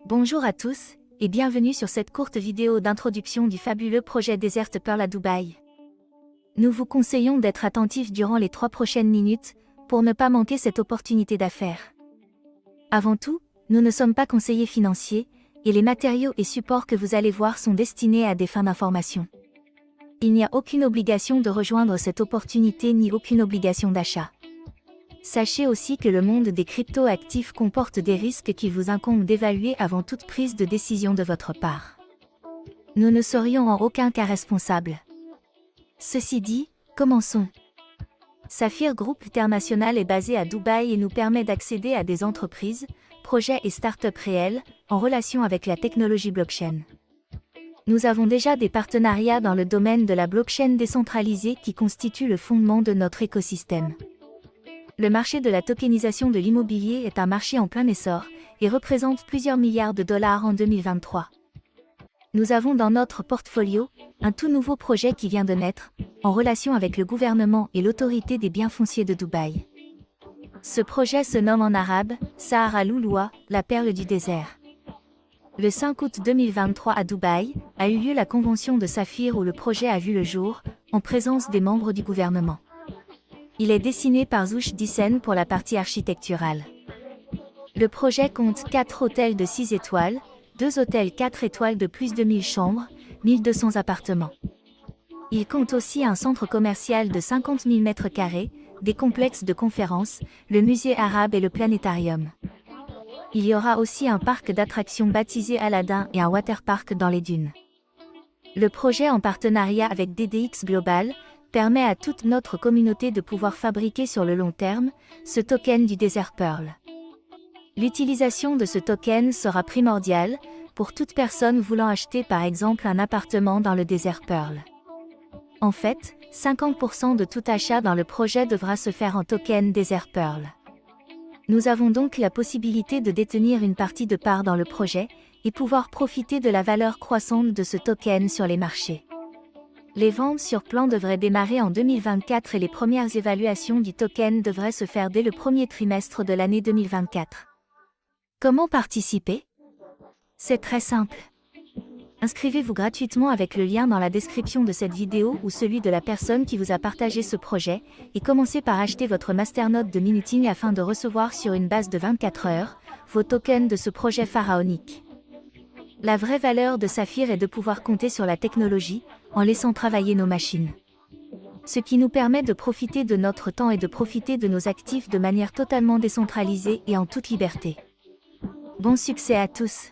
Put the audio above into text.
Bonjour à tous, et bienvenue sur cette courte vidéo d'introduction du fabuleux projet Desert Pearl à Dubaï. Nous vous conseillons d'être attentifs durant les 3 prochaines minutes, pour ne pas manquer cette opportunité d'affaires. Avant tout, nous ne sommes pas conseillers financiers, et les matériaux et supports que vous allez voir sont destinés à des fins d'information. Il n'y a aucune obligation de rejoindre cette opportunité ni aucune obligation d'achat. Sachez aussi que le monde des crypto-actifs comporte des risques qu'il vous incombe d'évaluer avant toute prise de décision de votre part. Nous ne serions en aucun cas responsables. Ceci dit, commençons. Saphir Group International est basé à Dubaï et nous permet d'accéder à des entreprises, projets et start-up réels, en relation avec la technologie blockchain. Nous avons déjà des partenariats dans le domaine de la blockchain décentralisée qui constitue le fondement de notre écosystème. Le marché de la tokenisation de l'immobilier est un marché en plein essor, et représente plusieurs milliards de dollars en 2023. Nous avons dans notre portfolio, un tout nouveau projet qui vient de naître, en relation avec le gouvernement et l'autorité des biens fonciers de Dubaï. Ce projet se nomme en arabe, Sahara Louloua, la perle du désert. Le 5 août 2023 à Dubaï, a eu lieu la convention de Saphir où le projet a vu le jour, en présence des membres du gouvernement. Il est dessiné par Zouch Dissen pour la partie architecturale. Le projet compte 4 hôtels de 6 étoiles, 2 hôtels 4 étoiles de plus de 1000 chambres, 1200 appartements. Il compte aussi un centre commercial de 50 000 m², des complexes de conférences, le musée arabe et le planétarium. Il y aura aussi un parc d'attractions baptisé Aladdin et un waterpark dans les dunes. Le projet en partenariat avec DDX Global permet à toute notre communauté de pouvoir fabriquer sur le long terme ce token du Desert Pearl. L'utilisation de ce token sera primordiale pour toute personne voulant acheter par exemple un appartement dans le Desert Pearl. En fait, 50% de tout achat dans le projet devra se faire en token Desert Pearl. Nous avons donc la possibilité de détenir une partie de part dans le projet et pouvoir profiter de la valeur croissante de ce token sur les marchés. Les ventes sur plan devraient démarrer en 2024 et les premières évaluations du token devraient se faire dès le premier trimestre de l'année 2024. Comment participer? C'est très simple. Inscrivez-vous gratuitement avec le lien dans la description de cette vidéo ou celui de la personne qui vous a partagé ce projet, et commencez par acheter votre masternode de Minuting afin de recevoir sur une base de 24 heures, vos tokens de ce projet pharaonique. La vraie valeur de Saphir est de pouvoir compter sur la technologie, en laissant travailler nos machines. Ce qui nous permet de profiter de notre temps et de profiter de nos actifs de manière totalement décentralisée et en toute liberté. Bon succès à tous!